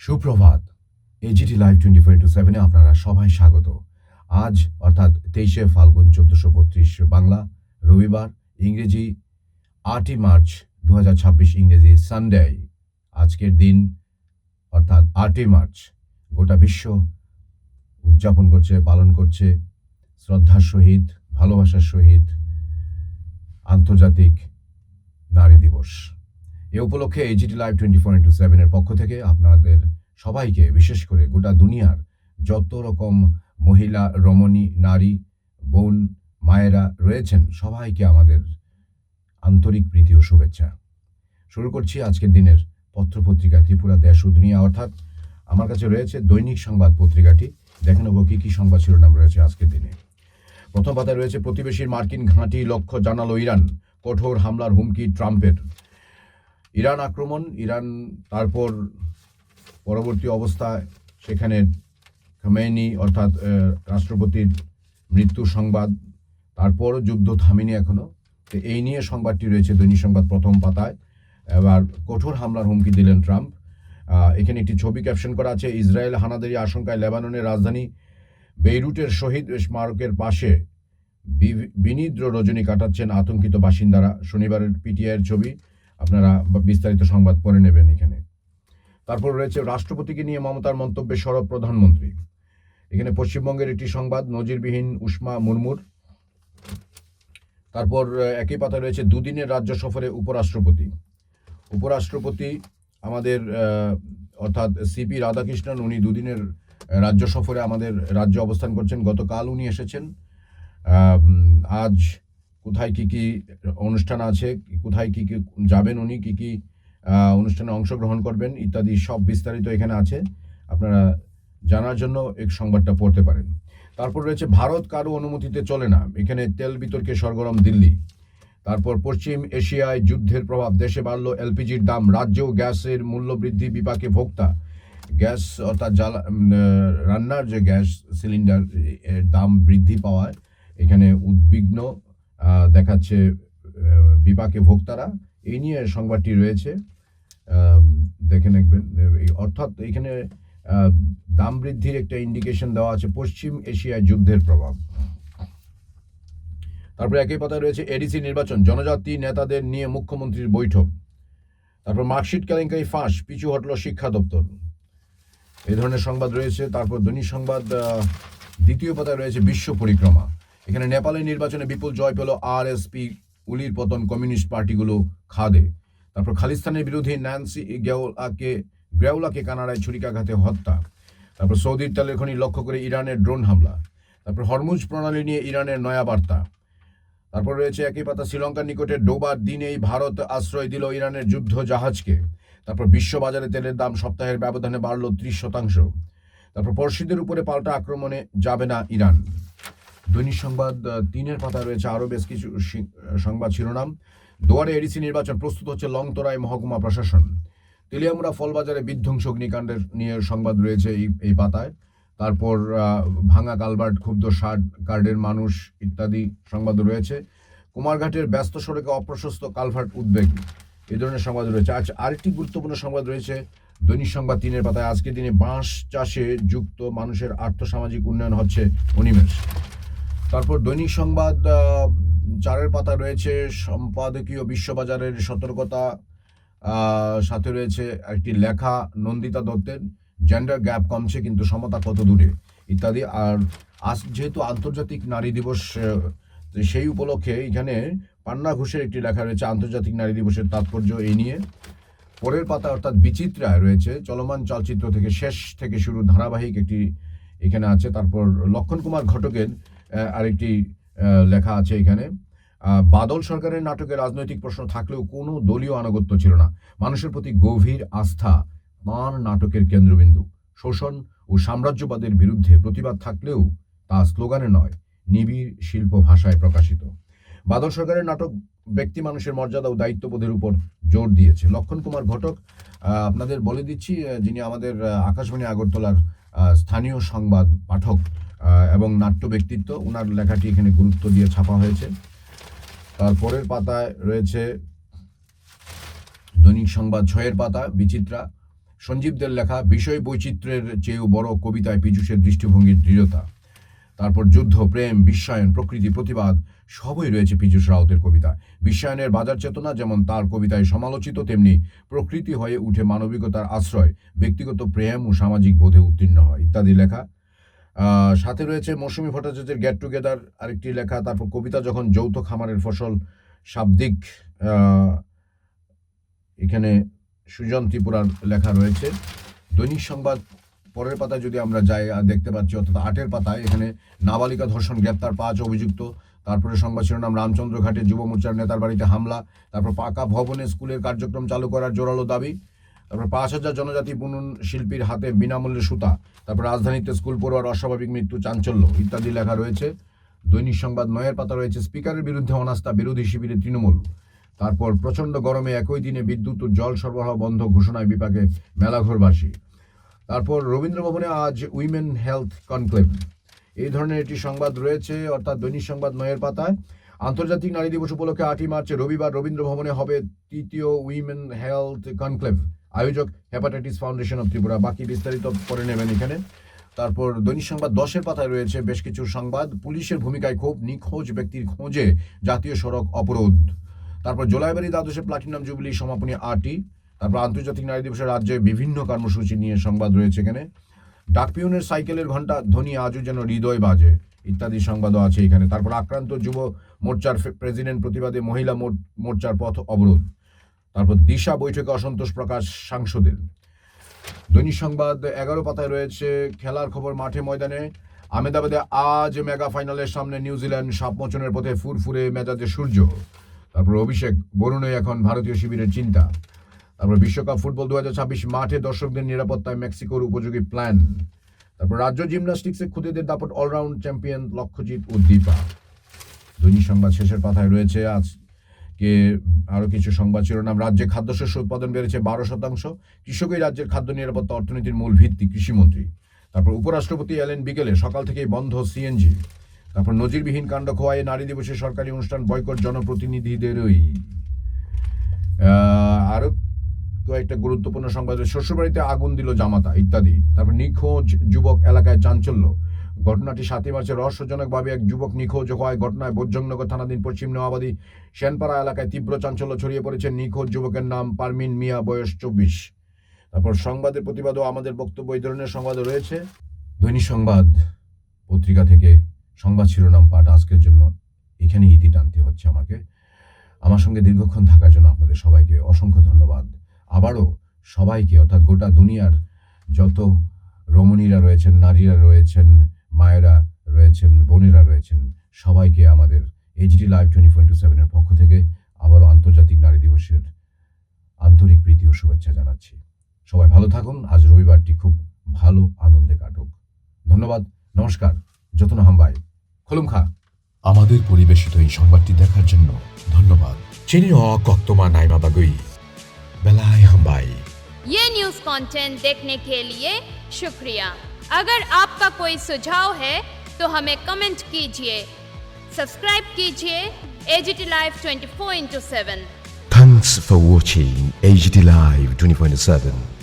সুপ্রভাত। AGT live 24/7 আপনারা সবাই স্বাগত। আজ অর্থাৎ 23শে ফাল্গুন 1432 বাংলা, রবিবার, ইংরেজি 8ই মার্চ 2026 ইংরেজি সানডে। আজকের দিন অর্থাৎ 8ই মার্চ গোটা বিশ্ব উদযাপন করছে, পালন করছে শ্রদ্ধার সহিত, ভালোবাসার সহিত আন্তর্জাতিক নারী দিবস। এ উপলক্ষে এজিটি লাইভ 24/7 পক্ষ থেকে আপনাদের সবাইকে, বিশেষ করে গোটা দুনিয়ার যত রকম মহিলা, রমণী, নারী, বোন, মায়েরা রয়েছেন, সবাইকে আমাদের আন্তরিক প্রীতি ও শুভেচ্ছা। শুরু করছি আজকের দিনের পত্রপত্রিকা ত্রিপুরা দেশ ও দুনিয়া, অর্থাৎ আমার কাছে রয়েছে দৈনিক সংবাদ পত্রিকাটি। দেখে নেব কী কী সংবাদ শিরোনাম রয়েছে আজকের দিনে। প্রথম পাতায় রয়েছে প্রতিবেশীর মার্কিন ঘাঁটি লক্ষ্য জানালো ইরান, কঠোর হামলার হুমকি ট্রাম্পের। ইরান আক্রমণ, ইরান, তারপর পরবর্তী অবস্থায় সেখানে খামেনি অর্থাৎ রাষ্ট্রপতির মৃত্যুর সংবাদ, তারপরও যুদ্ধ থামেনি এখনও। তো এই নিয়ে সংবাদটি রয়েছে দৈনিক সংবাদ প্রথম পাতায়। এবার কঠোর হামলার হুমকি দিলেন ট্রাম্প। এখানে একটি ছবি ক্যাপশন করা আছে, ইসরায়েল হানাদারি আশঙ্কায় লেবাননের রাজধানী বেইরুটের শহীদ স্মারকের পাশে বিনিদ্র রজনী কাটাচ্ছেন আতঙ্কিত বাসিন্দারা। শনিবারের পিটিআইয়ের ছবি, আপনারা বিস্তারিত সংবাদ পড়ে নেবেন এখানে। তারপর রয়েছে রাষ্ট্রপতিকে নিয়ে মমতার মন্তব্যে সরব প্রধানমন্ত্রী। এখানে পশ্চিমবঙ্গের একটি সংবাদ, নজিরবিহীন উষ্মা মুর্মুর। তারপর একই পাতায় রয়েছে দুদিনের রাজ্য সফরে উপরাষ্ট্রপতি। উপরাষ্ট্রপতি আমাদের অর্থাৎ সিপি রাধাকৃষ্ণন, উনি দুদিনের রাজ্য সফরে আমাদের রাজ্যে অবস্থান করছেন। গতকাল উনি এসেছেন। আজ কোথায় কি কি অনুষ্ঠান আছে, কোথায় কি কি যাবেন উনি, কি কি অনুষ্ঠানে অংশগ্রহণ করবেন ইত্যাদি সব বিস্তারিত এখানে আছে, আপনারা জানার জন্য এই সংবাদটা পড়তে পারেন। তারপর রয়েছে ভারত কারো অনুমতিতে চলে না, এখানে তেল বিতর্কে সরগরম দিল্লি। তারপর পশ্চিম এশিয়ায় যুদ্ধের প্রভাব, দেশে বাড়ল এলপিজির দাম, রাজ্যেও গ্যাসের মূল্য বৃদ্ধি বিপাকে ভোক্তা। গ্যাস অর্থাৎ রান্নার যে গ্যাস সিলিন্ডার এর দাম বৃদ্ধি পাওয়ায় এখানে উদ্বিগ্ন দেখাচ্ছে বিপাকে ভোক্তারা। এই নিয়ে সংবাদটি রয়েছে, দেখে নেবেন। অর্থাৎ এখানে দাম বৃদ্ধির একটা ইন্ডিকেশন দেওয়া আছে, পশ্চিম এশিয়ায় যুদ্ধের প্রভাব। তারপরে একই পাতায় রয়েছে এডিসি নির্বাচন, জনজাতি নেতাদের নিয়ে মুখ্যমন্ত্রীর বৈঠক। তারপর মার্কশিট কেলেঙ্কারি ফাঁস, পিছু হটল শিক্ষা দপ্তর। এই ধরনের সংবাদ রয়েছে। তারপর দৈনিক সংবাদ দ্বিতীয় পাতায় রয়েছে বিশ্ব পরিক্রমা। এখানে নেপালের নির্বাচনে বিপুল জয় পেল আরএসপি, উলির পতন কমিউনিস্ট পার্টিগুলো খাদে। তারপর খালিস্তানের বিরোধী ন্যান্সি গ্রেউলাকে কানাডায় ছুরিকাঘাতে হত্যা। তারপর সৌদির তেলের খনি লক্ষ্য করে ইরানের ড্রোন হামলা। তারপর হরমুজ প্রণালী নিয়ে ইরানের নয়া বার্তা। তারপর রয়েছে একই পাতা শ্রীলঙ্কার নিকটে ডোবার দিনেই ভারত আশ্রয় দিল ইরানের যুদ্ধ জাহাজকে। তারপর বিশ্ববাজারে তেলের দাম সপ্তাহের ব্যবধানে বাড়ল 30%। তারপর পড়শিদের উপরে পাল্টা আক্রমণে যাবে না ইরান। দৈনিক সংবাদ 3-এর পাতায় রয়েছে আরও বেশ কিছু সংবাদ শিরোনাম। দুয়ারে এডিসি নির্বাচন, প্রস্তুত হচ্ছে লংতরাই মহকুমা প্রশাসন। তেলিয়ামুড়া ফলবাজারে বিধ্বংসী অগ্নিকাণ্ডের নিয়ে সংবাদ রয়েছে এই পাতায়। তারপর ভাঙা কালভার্ট, ক্ষুব্ধ 60 কার্ডের মানুষ ইত্যাদি সংবাদ রয়েছে। কুমারঘাটের ব্যস্ত সড়কে অপ্রশস্ত কালভার্ট, উদ্বেগ, এই ধরনের সংবাদ রয়েছে। আজ আরেকটি গুরুত্বপূর্ণ সংবাদ রয়েছে দৈনিক সংবাদ 3-এর পাতায়, আজকের দিনে বাঁশ চাষে যুক্ত মানুষের আর্থসামাজিক উন্নয়ন হচ্ছে অনিমেষ। তারপর দৈনিক সংবাদ 4-এর পাতা রয়েছে সম্পাদকীয় বিশ্ববাজারের সতর্কতা, সাথে রয়েছে একটি লেখা নন্দিতা দত্তের, জেন্ডার গ্যাপ কমছে কিন্তু সমতা কত দূরে ইত্যাদি। আর আজ যেহেতু আন্তর্জাতিক নারী দিবস, সেই উপলক্ষে এখানে পান্না ঘোষের একটি লেখা রয়েছে আন্তর্জাতিক নারী দিবসের তাৎপর্য, এই নিয়ে। পরের পাতা অর্থাৎ বিচিত্রায় রয়েছে চলমান চলচ্চিত্র থেকে শেষ থেকে শুরু ধারাবাহিক একটি এখানে আছে। তারপর লক্ষণ কুমার ঘটকের আরেকটি লেখা আছে এখানে। বাদল সরকারের নাটকে রাজনৈতিক প্রশ্ন থাকলেও কোনো দলীয় আনুগত্য ছিল না, মানুষের প্রতি গভীর আস্থা তাঁর নাটকের কেন্দ্রবিন্দু। শোষণ ও সাম্রাজ্যবাদের বিরুদ্ধে প্রতিবাদ থাকলেও তা স্লোগানে নয়, নিবিড় শিল্প ভাষায় প্রকাশিত। বাদল সরকারের নাটক ব্যক্তি মানুষের মর্যাদা ও দায়িত্ববোধের উপর জোর দিয়েছে। লক্ষণ কুমার ঘটক, আপনাদের বলে দিচ্ছি, যিনি আমাদের আকাশবাণী আগরতলার স্থানীয় সংবাদ পাঠক এবং নাট্য ব্যক্তিত্ব, ওনার লেখাটি এখানে গুরুত্ব দিয়ে ছাপা হয়েছে। তারপরের পাতায় রয়েছে দৈনিক সংবাদ 6-এর পাতা বিচিত্রা, সঞ্জীবদের লেখা বিষয় বৈচিত্র্যের চেয়েও বড় কবিতায় পীযূষের দৃষ্টিভঙ্গির দৃঢ়তা। তারপর যুদ্ধ, প্রেম, বিশ্বায়ন, প্রকৃতি, প্রতিবাদ সবই রয়েছে পীযূষ রাউতের কবিতা। বিশ্বায়নের বাজার চেতনা যেমন তার কবিতায় সমালোচিত, তেমনি প্রকৃতি হয়ে উঠে মানবিকতার আশ্রয়, ব্যক্তিগত প্রেম ও সামাজিক বোধে উত্তীর্ণ হয় ইত্যাদি লেখা। সাথে রয়েছে মৌসুমী ভট্টাচার্যের গেট টুগেদার আরেকটি লেখা। তারপর কবিতা যখন যৌথ খামারের ফসল, শাব্দিক এখানে সুজন ত্রিপুরার লেখা রয়েছে। দৈনিক সংবাদ পরের পাতায় যদি আমরা যাই দেখতে পাচ্ছি, অর্থাৎ 8-এর পাতায় এখানে নাবালিকা ধর্ষণ, গ্রেপ্তার 5 অভিযুক্ত। তারপরে সংবাদ শিরোনাম রামচন্দ্র ঘাটে যুব মোর্চার নেতার বাড়িতে হামলা। তারপর পাকা ভবনে স্কুলের কার্যক্রম চালু করার জোরালো দাবি। তারপর 5,000 জনজাতি বুনন শিল্পীর হাতে বিনামূল্যে সুতা। তারপর রাজধানীতে স্কুল পড়ুয়ার অস্বাভাবিক মৃত্যু, চাঞ্চল্য ইত্যাদি লেখা রয়েছে। দৈনিক সংবাদ 9-এর পাতা রয়েছে স্পিকারের বিরুদ্ধে অনাস্থা, বিরোধী শিবিরে তৃণমূল। তারপর প্রচণ্ড গরমে একই দিনে বিদ্যুৎ ও জল সরবরাহ বন্ধ ঘোষণায় বিপাকে মেলাঘরবাসী। তারপর রবীন্দ্রভবনে আজ উইমেন হেলথ কনক্লেভ, এই ধরনের একটি সংবাদ রয়েছে, অর্থাৎ দৈনিক সংবাদ 9-এর পাতায়। আন্তর্জাতিক নারী দিবস উপলক্ষে 8ই মার্চে রবিবার রবীন্দ্রভবনে হবে 3য় উইমেন হেলথ কনক্লেভ। আয়োজক হেপাটাইটিস ফাউন্ডেশন অব ত্রিপুরা। বাকি বিস্তারিত পরে নেবেন এখানে। তারপর দৈনিক সংবাদ 10-এর পাতায় রয়েছে বেশ কিছু সংবাদ। পুলিশের ভূমিকায় ক্ষোভ, নিখোঁজ ব্যক্তির খোঁজে জাতীয় সড়ক অবরোধ। তারপর জোলাইবাড়ি দ্বাদশে প্লাটিনাম জুবিলি সমাপনী 8ই। তারপর আন্তর্জাতিক নারী দিবসে রাজ্যে বিভিন্ন কর্মসূচি নিয়ে সংবাদ রয়েছে এখানে। ডাকপিয়নের সাইকেলের ঘণ্টা ধ্বনি আজও যেন হৃদয় বাজে ইত্যাদি সংবাদও আছে এখানে। তারপর আক্রান্ত যুব মোর্চার প্রেসিডেন্ট, প্রতিবাদে মহিলা মোর্চার পথ অবরোধ। তারপর দিশা বৈঠকে অসন্তোষ প্রকাশ সাংসদের। দৈনিক সংবাদ 11 পাতায় রয়েছে খেলার খবর মাঠে ময়দানে। আহমেদাবাদে আজ মেগা ফাইনালের সামনে নিউজিল্যান্ড, সাপমোচনের পথে ফুরফুরে মেজাজে সূর্য। তারপর অভিষেক বরুণে এখন ভারতীয় শিবিরের চিন্তা। তারপর বিশ্বকাপ ফুটবল 2026 মাঠে দর্শকদের নিরাপত্তায় মেক্সিকোর উপযোগী প্ল্যান। তারপর রাজ্য জিমন্যাস্টিক্সে খুদেদের দাপট, অলরাউন্ড চ্যাম্পিয়ন লক্ষ্যজিৎ ও দীপা। দৈনিক সংবাদ শেষের পাতায় রয়েছে আজকে আরও কিছু সংবাদ শিরোনাম। রাজ্যে খাদ্যশস্য উৎপাদন বেড়েছে 12%। কৃষকই রাজ্যের খাদ্য নিরাপত্তা অর্থনীতির মূল ভিত্তি, কৃষিমন্ত্রী। তারপর উপরাষ্ট্রপতি এলেন বিকেলে, সকাল থেকেই বন্ধ সিএনজি। তারপর নজিরবিহীন কাণ্ড খোয়াইয়ে নারী দিবসে সরকারি অনুষ্ঠান বয়কট জনপ্রতিনিধিদেরই। আরও কয়েকটা গুরুত্বপূর্ণ সংবাদ, শ্বশুরবাড়িতে আগুন দিল জামাতা ইত্যাদি। তারপর নিখোঁজ যুবক এলাকায় চাঞ্চল্য। ঘটনাটি 7ই মার্চে রহস্যজনকভাবে এক যুবক নিখোঁজ হওয়ায় ঘটনায় বোজ্জংনগর থানাধীন পশ্চিম নোয়াবাদী সেনপাড়া এলাকায় তীব্র চাঞ্চল্য ছড়িয়ে পড়েছে। নিখোঁজ যুবকের নাম পারমিন মিয়া, বয়স 24। তারপর সংবাদের প্রতিবাদও আমাদের বক্তব্য, এই ধরনের সংবাদও রয়েছে। দৈনিক সংবাদ পত্রিকা থেকে সংবাদ শিরোনাম পাঠ আজকের জন্য এখানে ইতি টানতে হচ্ছে আমাকে। আমার সঙ্গে দীর্ঘক্ষণ থাকার জন্য আপনাদের সবাইকে অসংখ্য ধন্যবাদ। আবারও সবাইকে, অর্থাৎ গোটা দুনিয়ার যত রমণীরা রয়েছেন, নারীরা রয়েছেন, মায়েরা রয়েছেন, বোনেরা রয়েছেন, সবাইকে আমাদের এইচডি লাইভ 24/7-এর পক্ষ থেকে আবারও আন্তর্জাতিক নারী দিবসের আন্তরিক প্রীতি ও শুভেচ্ছা জানাচ্ছি। সবাই ভালো থাকুন। আজ রবিবারটি খুব ভালো আনন্দে কাটুক। ধন্যবাদ, নমস্কার। যতন হামবাই খোলুমখা। আমাদের পরিবেশিত এই সংবাদটি দেখার জন্য ধন্যবাদ। চিনি কক্তমা নাইমা বাগুই বেলায় হামবাই। ये न्यूज़ कंटेंट देखने के लिए शुक्रिया। अगर आपका कोई सुझाव है तो हमें कमेंट कीजिए, सब्सक्राइब कीजिए AGT live 24/7। Thanks for watching HT Live 24/7.